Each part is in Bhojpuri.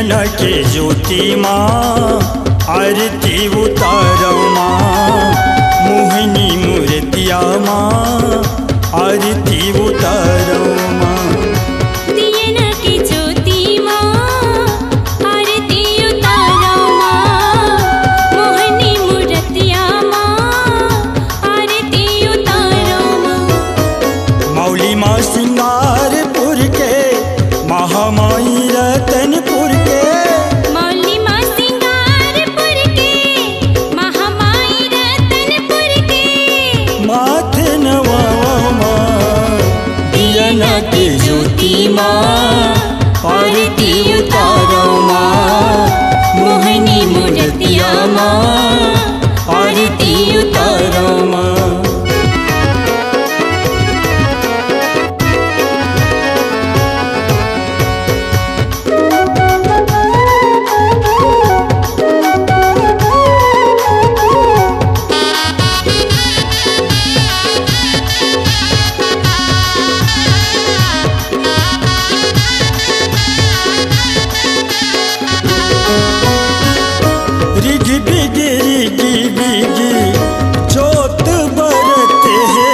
दियना के ज्योति माँ आरती उतारो माँ, मोहिनी मूर्तिया माँ आरती उतारो माँ। दियना की ज्योति माँ आरती उतारो माँ, मोहिनी मूर्तिया माँ आरती उतारो माँ। मौली माँ सिंगारपुर के, महामाई रतनपुर के, मौली माँ सिंगारपुर के, महामाई रतनपुर के। माथे नवावा माँ दियना के ज्योति माँ आरती उतारो माँ, मोहिनी मूर्तिया माँ आरती उतारो माँ। रिगी बिगी रिगी बिगी जोत बरते है,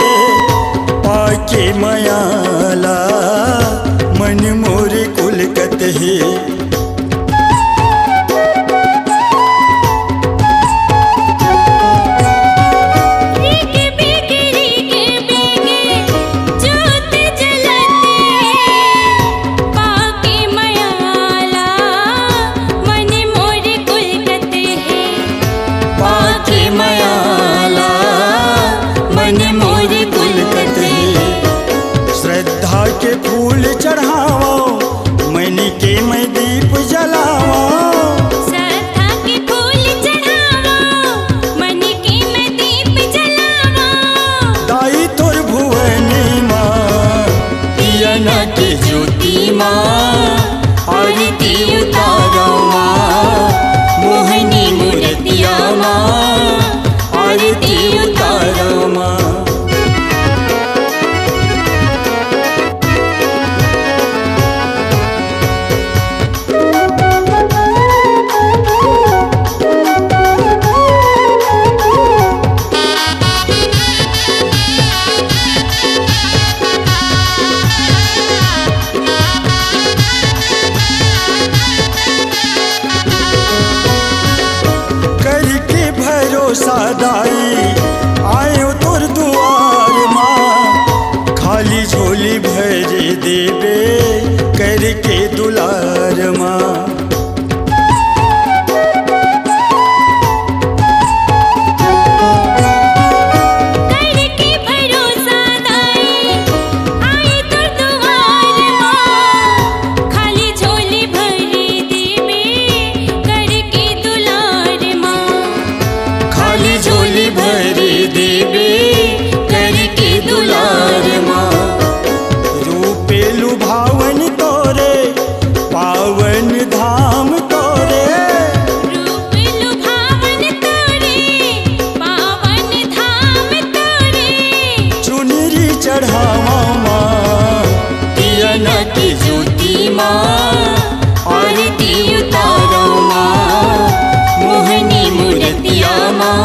पाके मयाला मन मोरे कुलकत है। रिगी बिगी जोत जलते, पाके मयाला मन मोर कुलकत है। पाके मयाला मन मोरे कुलकत है। श्रद्धा के फूल चढ़ाओ, मन के मैं दीप जलाओ, श्रद्धा के फूल चढ़ावो, मन के मैं दीप जलावो। दाई तोर भुवनी माँ दियना के ज्योति माँ आरती उतारो माँ, मोहिनी मूर्तिया माँ आरती उतारो माँ। करके भरोसा दाई आयो तोर दुआर माँ, खाली झोली भर देबे करके दुलार माँ। करके भरोसा दाई आए तोर दुआर माँ, खाली झोली भर देबे करके दुलार माँ। खाली झोली भर देबे करके दुलार माँ। रूपे लुभावन तोरे पावन धाम तोरे, रूप लुभावन तोरे, पावन धाम तोरे। चुनरी चढ़ावा माँ दियना की ज्योति माँ आरती उतारो माँ, मोहिनी मूर्तिया माँ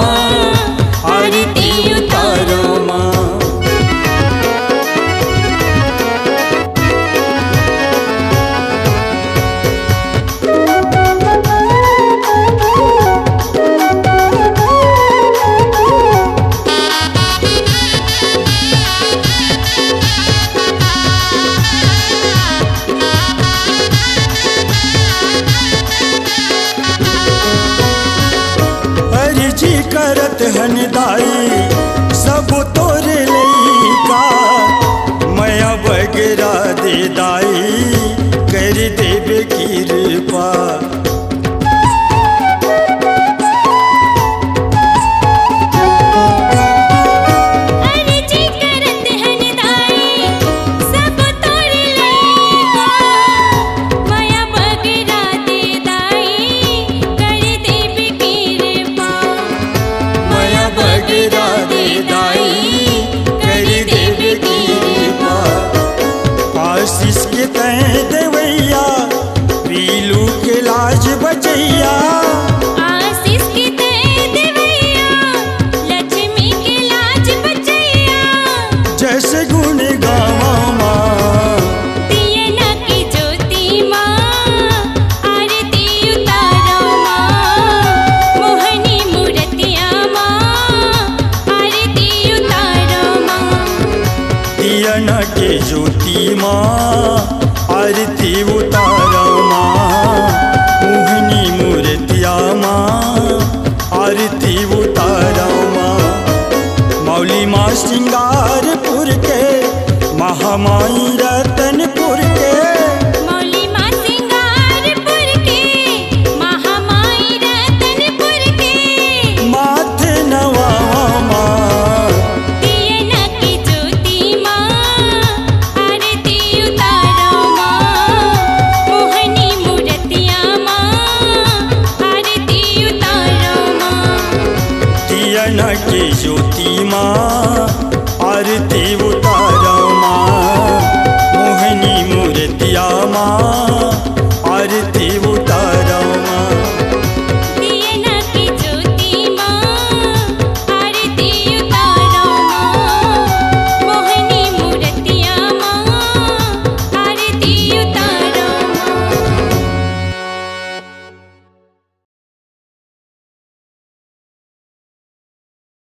आरती उतारो माँ। अर्जी करत हन दाई सब तोरे